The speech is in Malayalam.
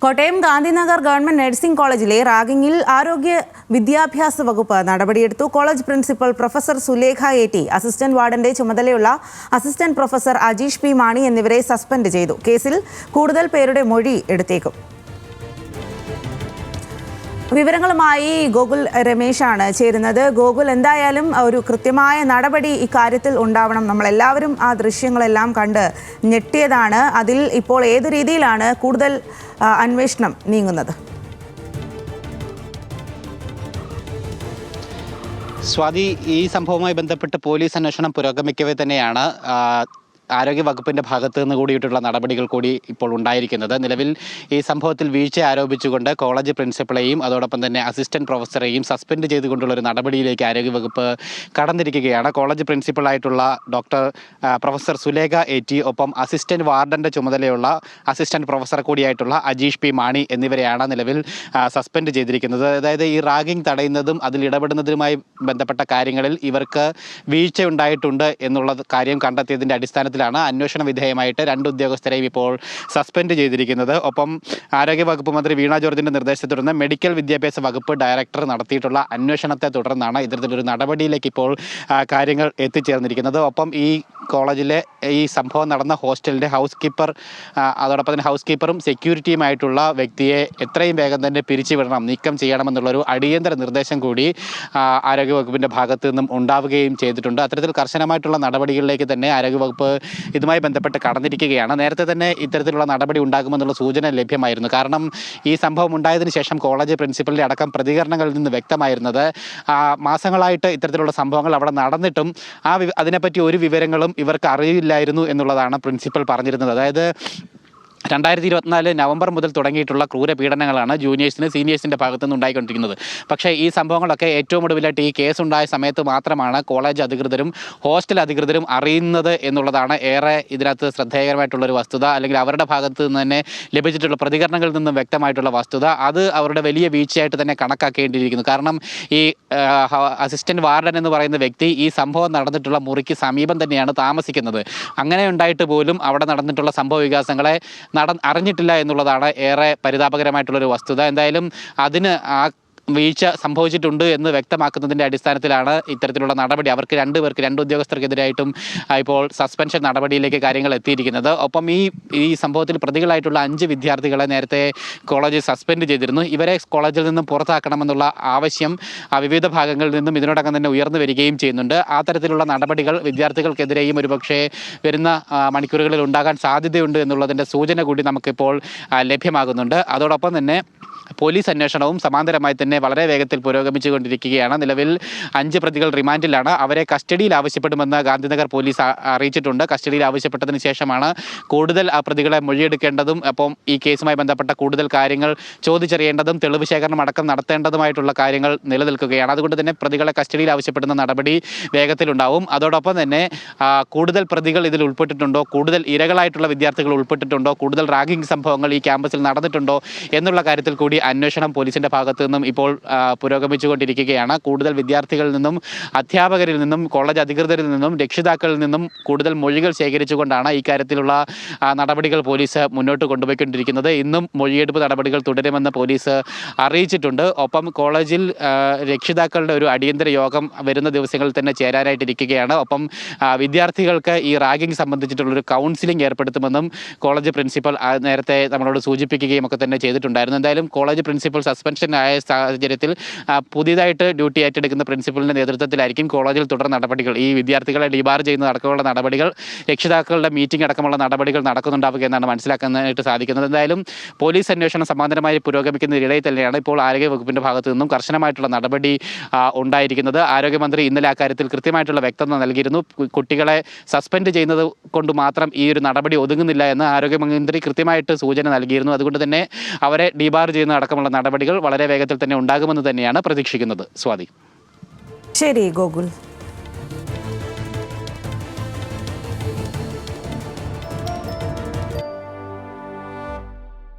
കോട്ടയം ഗാന്ധിനഗർ ഗവൺമെന്റ് നഴ്സിംഗ് കോളേജിലെ റാഗിങ്ങിൽ ആരോഗ്യ വിദ്യാഭ്യാസ വകുപ്പ് നടപടിയെടുത്തു. College principal professor Sulekha A T, assistant വാർഡന്റെ ചുമതലയുള്ള assistant professor Ajeesh P Mani എന്നിവരെ സസ്പെൻഡ് ചെയ്തു. കേസിൽ കൂടുതൽ പേരുടെ മൊഴി എടുത്തേക്കും. വിവരങ്ങളുമായി ഗോകുൽ രമേശാണ് ചേരുന്നത്. ഗോകുൽ, എന്തായാലും ഒരു കൃത്യമായ നടപടി ഇക്കാര്യത്തിൽ ഉണ്ടാവണം. നമ്മളെല്ലാവരും ആ ദൃശ്യങ്ങളെല്ലാം കണ്ട് ഞെട്ടിയതാണ്. അതിൽ ഇപ്പോൾ ഏതു രീതിയിലാണ് കൂടുതൽ അന്വേഷണം നീങ്ങുന്നത്? സ്വാതി, ഈ സംഭവവുമായി ബന്ധപ്പെട്ട് പോലീസ് അന്വേഷണം പുരോഗമിക്കവേ തന്നെയാണ് ആരോഗ്യ വകുപ്പിന്റെ ഭാഗത്തു നിന്ന് കൂടിയിട്ടുള്ള നടപടികൾ കൂടി ഇപ്പോൾ ഉണ്ടായിരിക്കുന്നത്. നിലവിൽ ഈ സംഭവത്തിൽ വീഴ്ച ആരോപിച്ചുകൊണ്ട് കോളേജ് പ്രിൻസിപ്പളെയും അതോടൊപ്പം തന്നെ അസിസ്റ്റന്റ് പ്രൊഫസറെയും സസ്പെൻഡ് ചെയ്തുകൊണ്ടുള്ള ഒരു നടപടിയിലേക്ക് ആരോഗ്യവകുപ്പ് കടന്നിരിക്കുകയാണ്. കോളേജ് പ്രിൻസിപ്പളായിട്ടുള്ള പ്രൊഫസർ സുലേഖ എ.ടി, ഒപ്പം അസിസ്റ്റന്റ് വാർഡന്റെ ചുമതലയുള്ള അസിസ്റ്റന്റ് പ്രൊഫസർ കൂടിയായിട്ടുള്ള അജീഷ് പി മാണി എന്നിവരെയാണ് നിലവിൽ സസ്പെൻഡ് ചെയ്തിരിക്കുന്നത്. അതായത് ഈ റാഗിംഗ് തടയുന്നതും അതിൽ ഇടപെടുന്നതുമായി ബന്ധപ്പെട്ട കാര്യങ്ങളിൽ ഇവർക്ക് വീഴ്ച ഉണ്ടായിട്ടുണ്ട് എന്നുള്ള കാര്യം കണ്ടെത്തിയതിന്റെ അടിസ്ഥാനത്തിൽ അന്വേഷണ വിധേയമായിട്ട് 2 ഉദ്യോഗസ്ഥരെയും ഇപ്പോൾ സസ്പെൻഡ് ചെയ്തിരിക്കുന്നത്. ഒപ്പം ആരോഗ്യവകുപ്പ് മന്ത്രി വീണ ജോർജിന്റെ നിർദ്ദേശത്തെ തുടർന്ന് മെഡിക്കൽ വിദ്യാഭ്യാസ വകുപ്പ് ഡയറക്ടർ നടത്തിയിട്ടുള്ള അന്വേഷണത്തെ തുടർന്നാണ് ഇത്തരത്തിലൊരു നടപടിയിലേക്ക് ഇപ്പോൾ കാര്യങ്ങൾ എത്തിച്ചേർന്നിരിക്കുന്നത്. ഒപ്പം ഈ കോളേജിലെ ഈ സംഭവം നടന്ന ഹോസ്റ്റലിന്റെ ഹൗസ് കീപ്പർ, അതോടൊപ്പം തന്നെ ഹൗസ് കീപ്പറും സെക്യൂരിറ്റിയുമായിട്ടുള്ള വ്യക്തിയെ എത്രയും വേഗം തന്നെ പിരിച്ചുവിടണം, നീക്കം ചെയ്യണമെന്നുള്ളൊരു അടിയന്തര നിർദ്ദേശം കൂടി ആരോഗ്യവകുപ്പിന്റെ ഭാഗത്തു നിന്നും ഉണ്ടാവുകയും ചെയ്തിട്ടുണ്ട്. അത്തരത്തിൽ കർശനമായിട്ടുള്ള നടപടികളിലേക്ക് തന്നെ ആരോഗ്യവകുപ്പ് ഇതുമായി ബന്ധപ്പെട്ട് കടന്നിരിക്കുകയാണ്. നേരത്തെ തന്നെ ഇത്തരത്തിലുള്ള നടപടി ഉണ്ടാകുമെന്നുള്ള സൂചന ലഭ്യമായിരുന്നു. കാരണം ഈ സംഭവം ഉണ്ടായതിനു ശേഷം കോളേജ് പ്രിൻസിപ്പലിന്റെ അടക്കം പ്രതികരണങ്ങളിൽ നിന്ന് വ്യക്തമായിരുന്നത് മാസങ്ങളായിട്ട് ഇത്തരത്തിലുള്ള സംഭവങ്ങൾ അവിടെ നടന്നിട്ടും അതിനെപ്പറ്റി ഒരു വിവരങ്ങളും ഇവർക്ക് അറിയില്ലായിരുന്നു എന്നുള്ളതാണ് പ്രിൻസിപ്പൽ പറഞ്ഞിരുന്നത്. അതായത് 2024 നവംബർ മുതൽ തുടങ്ങിയിട്ടുള്ള ക്രൂരപീഡനങ്ങളാണ് ജൂനിയേഴ്സിന് സീനിയേഴ്സിൻ്റെ ഭാഗത്തുനിന്ന് ഉണ്ടായിക്കൊണ്ടിരിക്കുന്നത്. പക്ഷേ ഈ സംഭവങ്ങളൊക്കെ ഏറ്റവും ഒടുവിലായിട്ട് ഈ കേസ് ഉണ്ടായ സമയത്ത് മാത്രമാണ് കോളേജ് അധികൃതരും ഹോസ്റ്റൽ അധികൃതരും അറിയുന്നത് എന്നുള്ളതാണ് ഏറെ ഇതിനകത്ത് ശ്രദ്ധേയകരമായിട്ടുള്ളൊരു വസ്തുത. അല്ലെങ്കിൽ അവരുടെ ഭാഗത്ത് നിന്ന് തന്നെ ലഭിച്ചിട്ടുള്ള പ്രതികരണങ്ങളിൽ നിന്നും വ്യക്തമായിട്ടുള്ള വസ്തുത അത് അവരുടെ വലിയ വീഴ്ചയായിട്ട് തന്നെ കണക്കാക്കേണ്ടിയിരിക്കുന്നു. കാരണം ഈ അസിസ്റ്റന്റ് വാർഡൻ എന്ന് പറയുന്ന വ്യക്തി ഈ സംഭവം നടന്നിട്ടുള്ള മുറിക്ക് സമീപം തന്നെയാണ് താമസിക്കുന്നത്. അങ്ങനെ ഉണ്ടായിട്ട് പോലും അവിടെ നടന്നിട്ടുള്ള സംഭവ വികാസങ്ങളെ അറിഞ്ഞിട്ടില്ല എന്നുള്ളതാണ് ഏറെ പരിതാപകരമായിട്ടുള്ളൊരു വസ്തുത. എന്തായാലും അതിന് വീഴ്ച സംഭവിച്ചിട്ടുണ്ട് എന്ന് വ്യക്തമാക്കുന്നതിൻ്റെ അടിസ്ഥാനത്തിലാണ് ഇത്തരത്തിലുള്ള നടപടി. അവർക്ക് 2 പേർക്ക് 2 ഉദ്യോഗസ്ഥർക്കെതിരായിട്ടും ഇപ്പോൾ സസ്പെൻഷൻ നടപടിയിലേക്ക് കാര്യങ്ങൾ എത്തിയിരിക്കുന്നത്. ഒപ്പം ഈ സംഭവത്തിൽ പ്രതികളായിട്ടുള്ള 5 വിദ്യാർത്ഥികളെ നേരത്തെ കോളേജ് സസ്പെൻഡ് ചെയ്തിരുന്നു. ഇവരെ കോളേജിൽ നിന്നും പുറത്താക്കണമെന്നുള്ള ആവശ്യം വിവിധ ഭാഗങ്ങളിൽ നിന്നും ഇതിനോടകം തന്നെ ഉയർന്നു വരികയും ചെയ്യുന്നുണ്ട്. ആ തരത്തിലുള്ള നടപടികൾ വിദ്യാർത്ഥികൾക്കെതിരെയും ഒരുപക്ഷെ വരുന്ന മണിക്കൂറുകളിൽ ഉണ്ടാകാൻ സാധ്യതയുണ്ട് എന്നുള്ളതിൻ്റെ സൂചന കൂടി നമുക്കിപ്പോൾ ലഭ്യമാകുന്നുണ്ട്. അതോടൊപ്പം തന്നെ പോലീസ് അന്വേഷണവും സമാന്തരമായി തന്നെ വളരെ വേഗത്തിൽ പുരോഗമിച്ചുകൊണ്ടിരിക്കുകയാണ്. നിലവിൽ 5 പ്രതികൾ റിമാൻഡിലാണ്. അവരെ കസ്റ്റഡിയിൽ ആവശ്യപ്പെടുമെന്ന് ഗാന്ധിനഗർ പോലീസ് അറിയിച്ചിട്ടുണ്ട്. കസ്റ്റഡിയിൽ ആവശ്യപ്പെട്ടതിന് ശേഷമാണ് കൂടുതൽ പ്രതികളെ മൊഴിയെടുക്കേണ്ടതും അപ്പം ഈ കേസുമായി ബന്ധപ്പെട്ട കൂടുതൽ കാര്യങ്ങൾ ചോദിച്ചറിയേണ്ടതും തെളിവ് ശേഖരണം അടക്കം നടത്തേണ്ടതുമായിട്ടുള്ള കാര്യങ്ങൾ നിലനിൽക്കുകയാണ്. അതുകൊണ്ട് തന്നെ പ്രതികളെ കസ്റ്റഡിയിൽ ആവശ്യപ്പെടുന്ന നടപടി വേഗത്തിലുണ്ടാവും. അതോടൊപ്പം തന്നെ കൂടുതൽ പ്രതികൾ ഇതിൽ ഉൾപ്പെട്ടിട്ടുണ്ടോ, കൂടുതൽ ഇരകളായിട്ടുള്ള വിദ്യാർത്ഥികൾ ഉൾപ്പെട്ടിട്ടുണ്ടോ, കൂടുതൽ റാഗിംഗ് സംഭവങ്ങൾ ഈ ക്യാമ്പസിൽ നടന്നിട്ടുണ്ടോ എന്നുള്ള കാര്യത്തിൽ കൂടി അന്വേഷണം പോലീസിന്റെ ഭാഗത്തു നിന്നും ഇപ്പോൾ പുരോഗമിച്ചുകൊണ്ടിരിക്കുകയാണ്. കൂടുതൽ വിദ്യാർത്ഥികളിൽ നിന്നും അധ്യാപകരിൽ നിന്നും കോളേജ് അധികൃതരിൽ നിന്നും രക്ഷിതാക്കളിൽ നിന്നും കൂടുതൽ മൊഴികൾ ശേഖരിച്ചുകൊണ്ടാണ് ഇക്കാര്യത്തിലുള്ള നടപടികൾ പോലീസ് മുന്നോട്ട് കൊണ്ടുപോയിക്കൊണ്ടിരിക്കുന്നത്. ഇന്നും മൊഴിയെടുപ്പ് നടപടികൾ തുടരുമെന്ന് പോലീസ് അറിയിച്ചിട്ടുണ്ട്. ഒപ്പം കോളേജിൽ രക്ഷിതാക്കളുടെ ഒരു അടിയന്തര യോഗം വരുന്ന ദിവസങ്ങളിൽ തന്നെ ചേരാനായിട്ടിരിക്കുകയാണ്. ഒപ്പം വിദ്യാർത്ഥികൾക്ക് ഈ റാഗിംഗ് സംബന്ധിച്ചിട്ടുള്ളൊരു കൗൺസിലിംഗ് ഏർപ്പെടുത്തുമെന്നും കോളേജ് പ്രിൻസിപ്പൽ നേരത്തെ നമ്മളോട് സൂചിപ്പിക്കുകയും ഒക്കെ തന്നെ ചെയ്തിട്ടുണ്ടായിരുന്നു. എന്തായാലും കോളേജ് പ്രിൻസിപ്പൽ സസ്പെൻഷൻ ആയ സാഹചര്യത്തിൽ പുതിയതായിട്ട് ഡ്യൂട്ടി ഏറ്റെടുക്കുന്ന പ്രിൻസിപ്പലിന്റെ നേതൃത്വത്തിലായിരിക്കും കോളേജിൽ തുടർ നടപടികൾ, ഈ വിദ്യാർത്ഥികളെ ഡിബാർ ചെയ്യുന്ന അടക്കമുള്ള നടപടികൾ, രക്ഷിതാക്കളുടെ മീറ്റിംഗ് അടക്കമുള്ള നടപടികൾ നടക്കുന്നുണ്ടാവുക എന്നാണ് മനസ്സിലാക്കാനായിട്ട് സാധിക്കുന്നത്. എന്തായാലും പോലീസ് അന്വേഷണം സമാന്തരമായി പുരോഗമിക്കുന്നതിനിടയിൽ തന്നെയാണ് ഇപ്പോൾ ആരോഗ്യ വകുപ്പിന്റെ ഭാഗത്തു നിന്നും കർശനമായിട്ടുള്ള നടപടി ഉണ്ടായിരിക്കുന്നത്. ആരോഗ്യമന്ത്രി ഇന്നലെ ആ കാര്യത്തിൽ കൃത്യമായിട്ടുള്ള വ്യക്തത നൽകിയിരുന്നു. കുട്ടികളെ സസ്പെൻഡ് ചെയ്യുന്നത് കൊണ്ട് മാത്രം ഈ ഒരു നടപടി ഒതുങ്ങുന്നില്ല എന്ന് ആരോഗ്യമന്ത്രി കൃത്യമായിട്ട് സൂചന നൽകിയിരുന്നു. അതുകൊണ്ട് തന്നെ അവരെ ഡിബാർ ചെയ്യുന്ന അടക്കമുള്ള നടപടികൾ വളരെ വേഗത്തിൽ തന്നെ ഉണ്ടാകുമെന്ന് തന്നെയാണ് പ്രതീക്ഷിക്കുന്നത്. സ്വാതി. ശരി ഗോകുൽ.